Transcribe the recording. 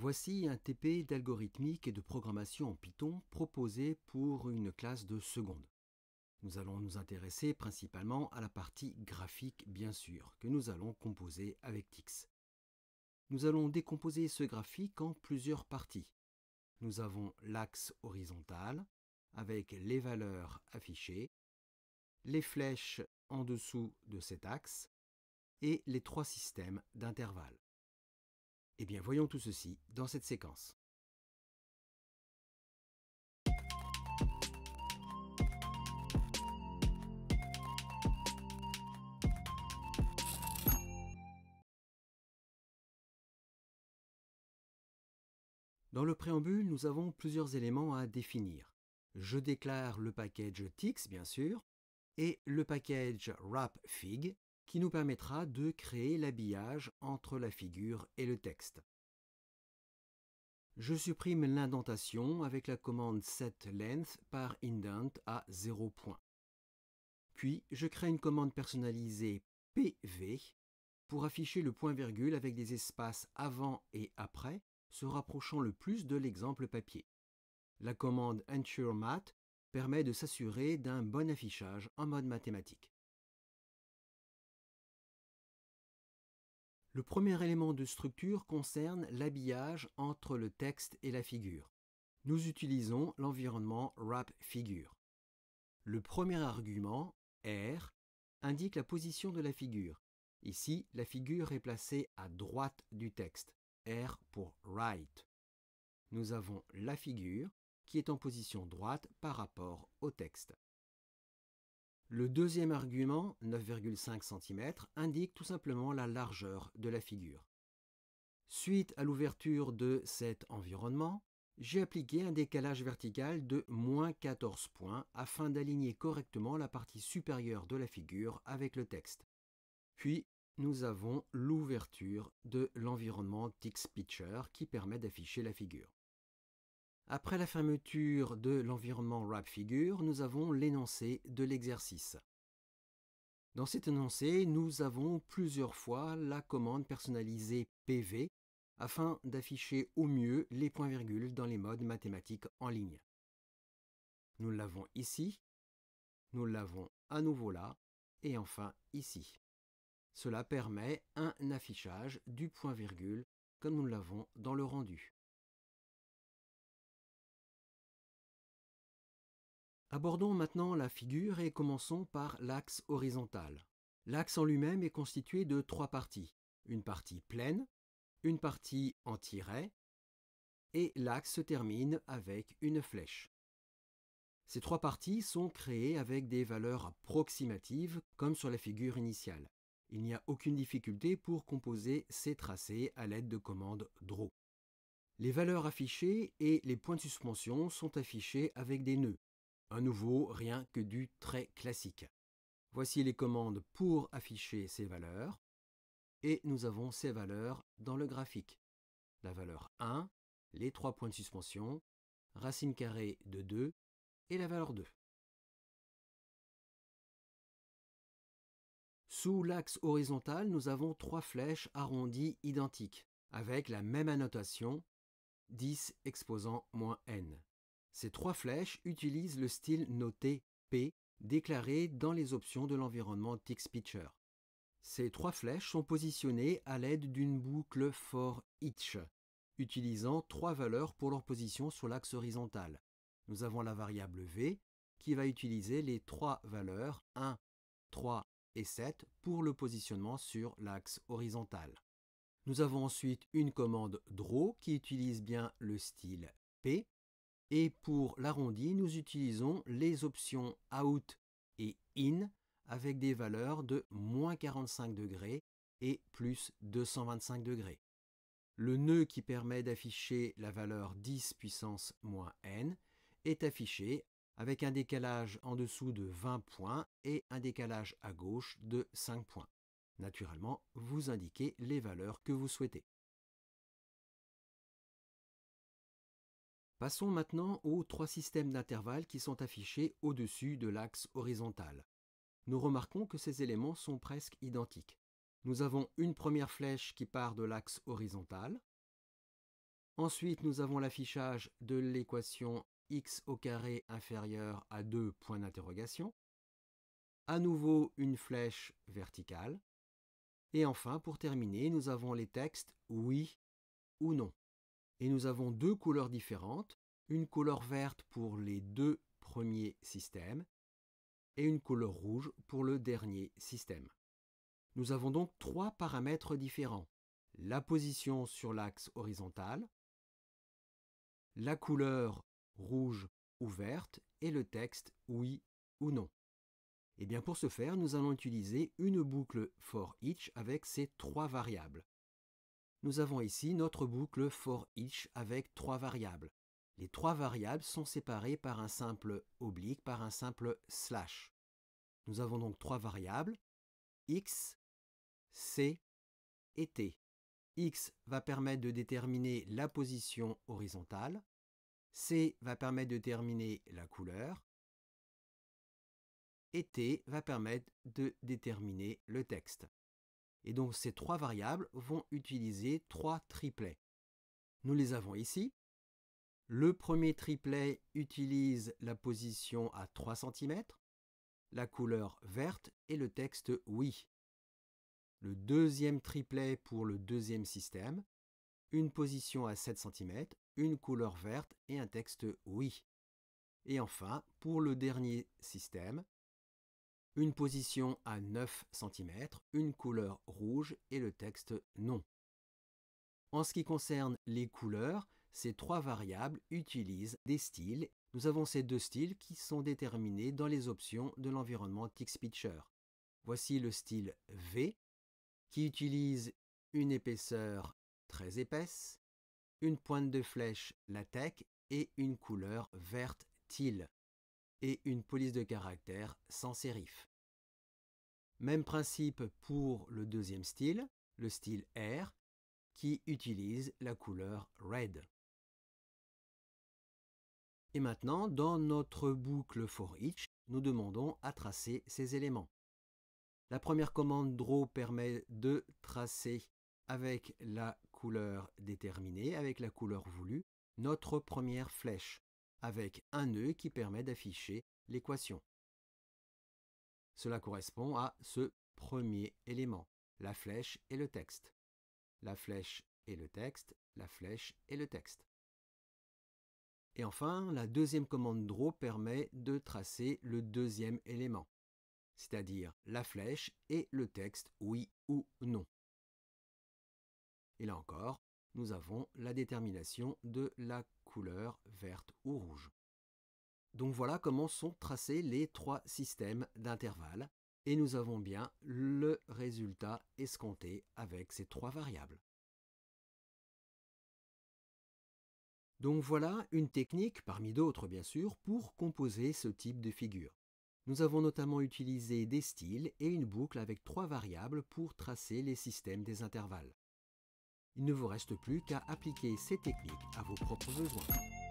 Voici un TP d'algorithmique et de programmation en Python proposé pour une classe de seconde. Nous allons nous intéresser principalement à la partie graphique, bien sûr, que nous allons composer avec Tix. Nous allons décomposer ce graphique en plusieurs parties. Nous avons l'axe horizontal, avec les valeurs affichées, les flèches en dessous de cet axe et les trois systèmes d'intervalles. Eh bien, voyons tout ceci dans cette séquence. Dans le préambule, nous avons plusieurs éléments à définir. Je déclare le package Tix, bien sûr, et le package wrapFig, qui nous permettra de créer l'habillage entre la figure et le texte. Je supprime l'indentation avec la commande setLength par indent à 0 point. Puis, je crée une commande personnalisée PV pour afficher le point-virgule avec des espaces avant et après, se rapprochant le plus de l'exemple papier. La commande EnsureMath permet de s'assurer d'un bon affichage en mode mathématique. Le premier élément de structure concerne l'habillage entre le texte et la figure. Nous utilisons l'environnement wrapFigure. Le premier argument, R, indique la position de la figure. Ici, la figure est placée à droite du texte. R pour right. Nous avons la figure qui est en position droite par rapport au texte. Le deuxième argument, 9,5 cm, indique tout simplement la largeur de la figure. Suite à l'ouverture de cet environnement, j'ai appliqué un décalage vertical de -14 points afin d'aligner correctement la partie supérieure de la figure avec le texte. Puis, nous avons l'ouverture de l'environnement TixPitcher qui permet d'afficher la figure. Après la fermeture de l'environnement wrapFigure, nous avons l'énoncé de l'exercice. Dans cet énoncé, nous avons plusieurs fois la commande personnalisée PV afin d'afficher au mieux les points-virgules dans les modes mathématiques en ligne. Nous l'avons ici, nous l'avons à nouveau là et enfin ici. Cela permet un affichage du point-virgule comme nous l'avons dans le rendu. Abordons maintenant la figure et commençons par l'axe horizontal. L'axe en lui-même est constitué de trois parties. Une partie pleine, une partie en tiret et l'axe se termine avec une flèche. Ces trois parties sont créées avec des valeurs approximatives comme sur la figure initiale. Il n'y a aucune difficulté pour composer ces tracés à l'aide de commande draw. Les valeurs affichées et les points de suspension sont affichés avec des nœuds. À nouveau, rien que du très classique. Voici les commandes pour afficher ces valeurs. Et nous avons ces valeurs dans le graphique. La valeur 1, les 3 points de suspension, racine carrée de 2 et la valeur 2. Sous l'axe horizontal, nous avons 3 flèches arrondies identiques, avec la même annotation, 10 exposant -n. Ces 3 flèches utilisent le style noté P déclaré dans les options de l'environnement TixPitcher. Ces 3 flèches sont positionnées à l'aide d'une boucle for each, utilisant 3 valeurs pour leur position sur l'axe horizontal. Nous avons la variable V qui va utiliser les 3 valeurs 1, 3 et 7 pour le positionnement sur l'axe horizontal. Nous avons ensuite une commande draw qui utilise bien le style P. Et pour l'arrondi, nous utilisons les options out et in avec des valeurs de -45 degrés et plus 225 degrés. Le nœud qui permet d'afficher la valeur 10 puissance -n est affiché avec un décalage en dessous de 20 points et un décalage à gauche de 5 points. Naturellement, vous indiquez les valeurs que vous souhaitez. Passons maintenant aux 3 systèmes d'intervalles qui sont affichés au-dessus de l'axe horizontal. Nous remarquons que ces éléments sont presque identiques. Nous avons une première flèche qui part de l'axe horizontal. Ensuite, nous avons l'affichage de l'équation x au carré inférieur à 2 points d'interrogation. À nouveau, une flèche verticale. Et enfin, pour terminer, nous avons les textes oui ou non. Et nous avons deux couleurs différentes, une couleur verte pour les deux premiers systèmes et une couleur rouge pour le dernier système. Nous avons donc trois paramètres différents: la position sur l'axe horizontal, la couleur rouge ou verte et le texte oui ou non. Et bien pour ce faire, nous allons utiliser une boucle for each avec ces trois variables. Nous avons ici notre boucle for each avec trois variables. Les trois variables sont séparées par un simple oblique, par un simple slash. Nous avons donc trois variables, x, c et t. X va permettre de déterminer la position horizontale, c va permettre de déterminer la couleur, et t va permettre de déterminer le texte. Et donc ces trois variables vont utiliser trois triplets. Nous les avons ici. Le premier triplet utilise la position à 3 cm, la couleur verte et le texte oui. Le deuxième triplet pour le deuxième système, une position à 7 cm, une couleur verte et un texte oui. Et enfin, pour le dernier système, une position à 9 cm, une couleur rouge et le texte non. En ce qui concerne les couleurs, ces trois variables utilisent des styles. Nous avons ces deux styles qui sont déterminés dans les options de l'environnement TextPicture. Voici le style V qui utilise une épaisseur très épaisse, une pointe de flèche LaTeX et une couleur verte teal et une police de caractère sans sérif. Même principe pour le deuxième style, le style R, qui utilise la couleur red. Et maintenant, dans notre boucle for each, nous demandons à tracer ces éléments. La première commande draw permet de tracer avec la couleur déterminée, avec la couleur voulue, notre première flèche, avec un nœud qui permet d'afficher l'équation. Cela correspond à ce premier élément, la flèche et le texte. La flèche et le texte, la flèche et le texte. Et enfin, la deuxième commande draw permet de tracer le deuxième élément, c'est-à-dire la flèche et le texte oui ou non. Et là encore, nous avons la détermination de la couleur verte ou rouge. Donc voilà comment sont tracés les trois systèmes d'intervalle et nous avons bien le résultat escompté avec ces trois variables. Donc voilà une technique, parmi d'autres bien sûr, pour composer ce type de figure. Nous avons notamment utilisé des styles et une boucle avec trois variables pour tracer les systèmes des intervalles. Il ne vous reste plus qu'à appliquer ces techniques à vos propres besoins.